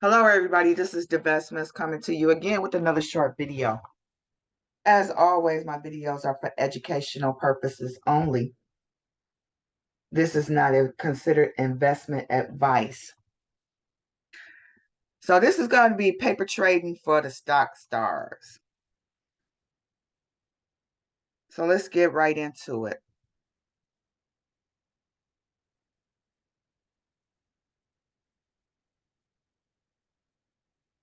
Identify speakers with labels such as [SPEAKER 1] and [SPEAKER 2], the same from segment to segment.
[SPEAKER 1] Hello, everybody. This is DVESTMENTS coming to you again with another short video. As always, my videos are for educational purposes only. This is not considered investment advice. So this is going to be paper trading for the stock stars. So let's get right into it.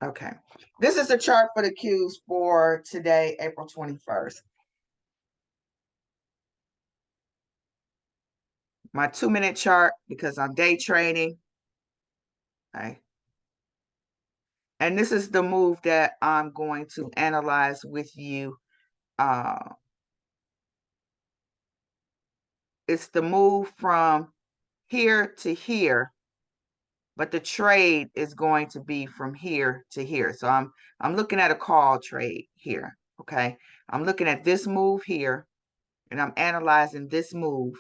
[SPEAKER 1] Okay. This is the chart for the Qs for today, April 21st. My 2-minute chart because I'm day trading. Okay. And this is the move that I'm going to analyze with you. It's the move from here to here, but the trade is going to be from here to here. So I'm looking at a call trade here, okay? I'm looking at this move here, and I'm analyzing this move,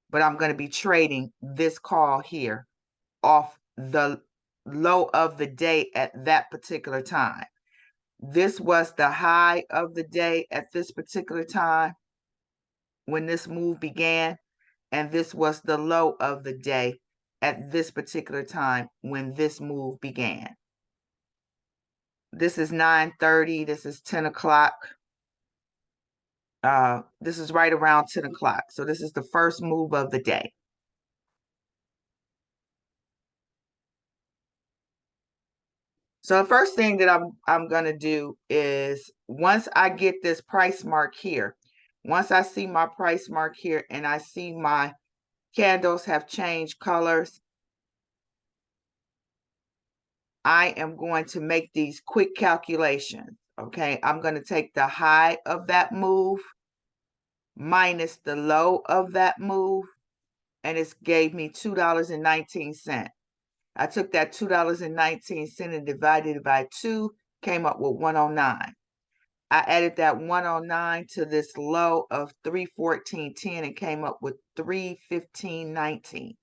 [SPEAKER 1] but I'm going to be trading this call here off the low of the day at that particular time. This was the high of the day at this particular time when this move began, and this was the low of the day at this particular time when this move began. This is 9:30. This is 10 o'clock. This is right around 10 o'clock. So this is the first move of the day. So the first thing that I'm going to do is once I get this price mark here, once I see my price mark here and I see my candles have changed colors, I am going to make these quick calculations. Okay, I'm going to take the high of that move minus the low of that move, and it gave me $2.19. I took that $2.19 and divided it by 2, came up with 109. I added that 109 to this low of 314.10 and came up with 315.19.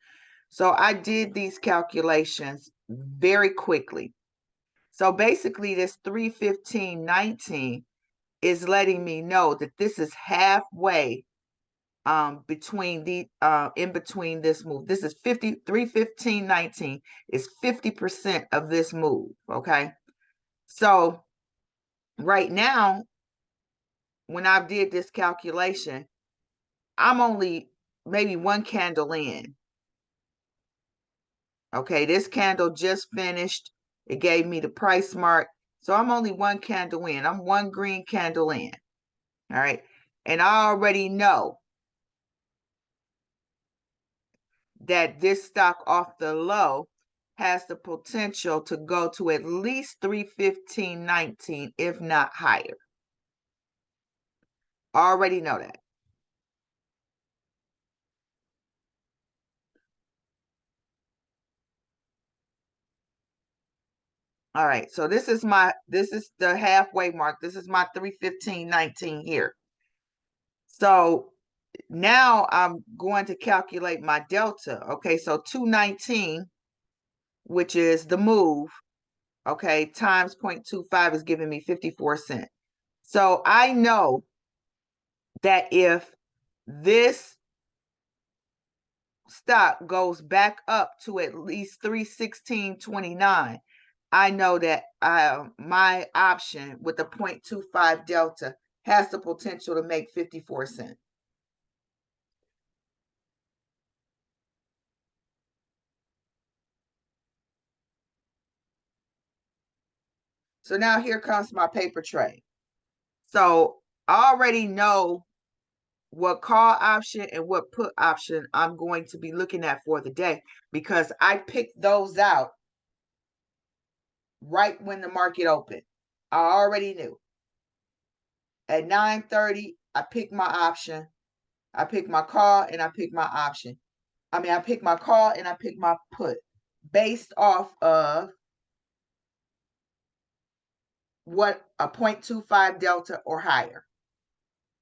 [SPEAKER 1] So I did these calculations very quickly. So basically this 315.19 is letting me know that this is halfway between the in between this move. This is 315.19 is 50% of this move, okay? So right now, when I did this calculation, I'm only maybe one candle in. Okay, this candle just finished. It gave me the price mark. So I'm only one candle in. I'm one green candle in. All right. And I already know that this stock off the low has the potential to go to at least 315.19, if not higher. Already know that. All right, so this is the halfway mark. This is my 315.19 here. So now I'm going to calculate my delta. Okay, so 219, which is the move, okay, times 0.25 is giving me 54 cents. So I know that if this stock goes back up to at least 316.29, I know that my option with the 0.25 delta has the potential to make 54 cents. So now here comes my paper trade. So I already know what call option and what put option I'm going to be looking at for the day because I picked those out right when the market opened. I already knew. At 9:30, I picked my option. I picked my call and I picked my option. I picked my call and I picked my put based off of what a 0.25 delta or higher.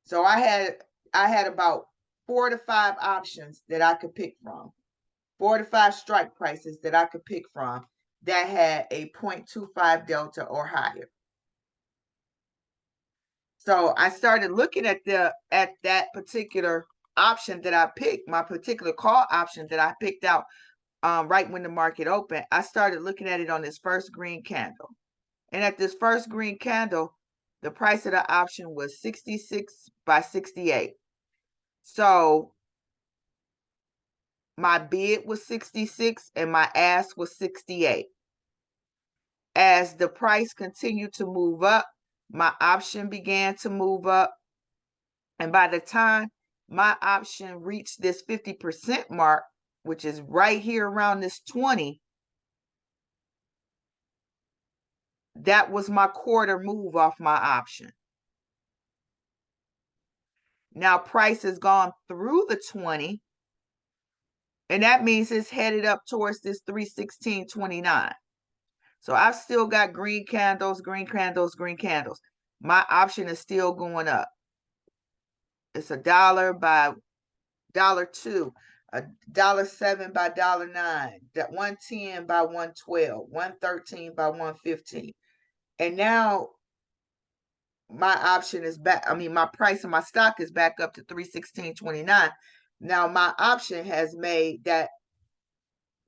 [SPEAKER 1] So I had about 4 to 5 options that I could pick from. 4 to 5 strike prices that I could pick from that had a 0.25 delta or higher. So I started looking at that particular option that I picked, my particular call option that I picked out right when the market opened. I started looking at it on this first green candle. And at this first green candle, the price of the option was 66 by 68. So my bid was 66 and my ask was 68. As the price continued to move up, my option began to move up. And by the time my option reached this 50% mark, which is right here around this 20, that was my quarter move off my option. Now price has gone through the 20, and that means it's headed up towards this 316.29. So I've still got green candles, green candles, green candles. My option is still going up. It's $1 by $2, $1.07 by $9, that 110 by 112, 113 by 115. And now my option is back. I mean, my price of my stock is back up to 316.29. Now my option has made that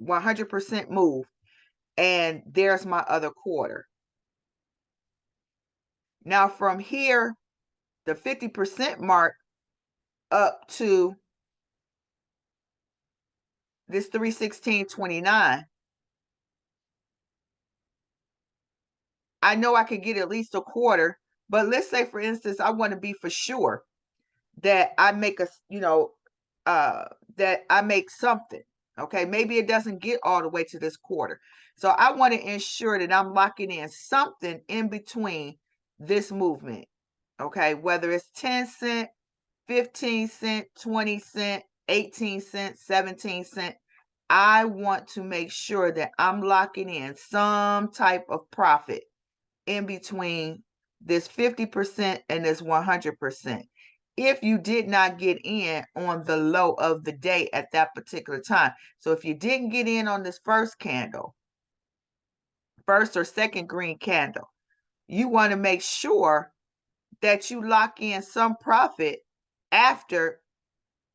[SPEAKER 1] 100% move, and there's my other quarter. Now from here, the 50% mark up to this 316.29, I know I could get at least a quarter, but let's say, for instance, I want to be for sure that I make that I make something. Okay, maybe it doesn't get all the way to this quarter. So I want to ensure that I'm locking in something in between this movement. Okay, whether it's 10 cent, 15 cent, 20 cent, 18 cent, 17 cent. I want to make sure that I'm locking in some type of profit in between this 50% and this 100%. If you did not get in on the low of the day at that particular time. So if you didn't get in on this first candle, first or second green candle, you want to make sure that you lock in some profit after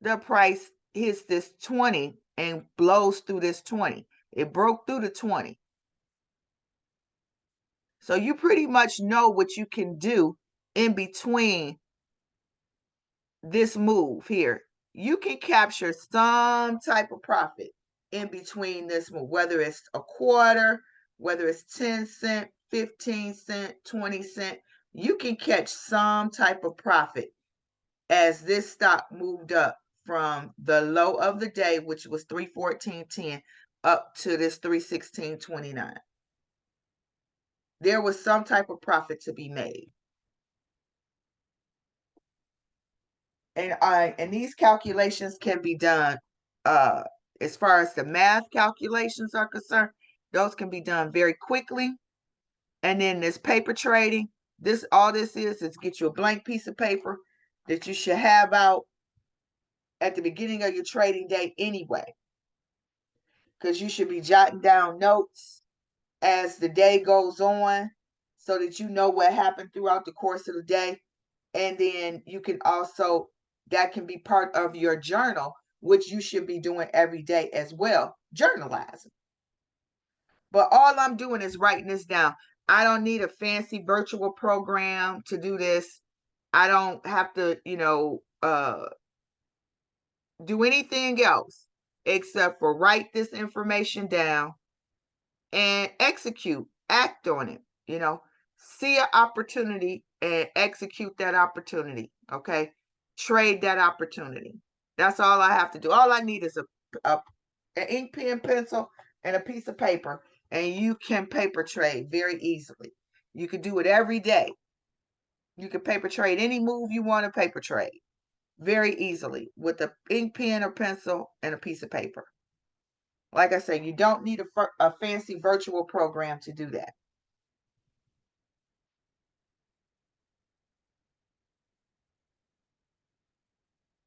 [SPEAKER 1] the price hits this 20 and blows through this 20. It broke through the 20. So you pretty much know what you can do in between this move here. You can capture some type of profit in between this move, whether it's a quarter, whether it's 10 cent, 15 cent, 20 cent. You can catch some type of profit as this stock moved up from the low of the day, which was 314.10, up to this 316.29. There was some type of profit to be made. And these calculations can be done as far as the math calculations are concerned. Those can be done very quickly. And then this paper trading, all this is get you a blank piece of paper that you should have out at the beginning of your trading day anyway, because you should be jotting down notes as the day goes on so that you know what happened throughout the course of the day. And then you can also, that can be part of your journal, which you should be doing every day as well, journalizing. But all I'm doing is writing this down. I don't need a fancy virtual program to do this. I don't have to, do anything else except for write this information down and execute, act on it, see an opportunity and execute that opportunity. Okay. Trade that opportunity. That's all I have to do. All I need is an ink pen, pencil, and a piece of paper, and you can paper trade very easily. You can do it every day. You can paper trade any move you want to paper trade very easily with an ink pen or pencil and a piece of paper. Like I say, you don't need a fancy virtual program to do that.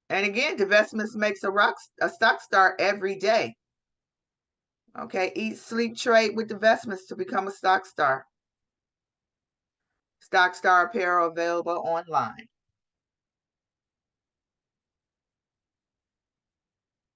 [SPEAKER 1] And again, divestments makes a stock start every day. Okay, eat, sleep, trade with DVESTMENTS to become a stock star. Stock Star apparel available online.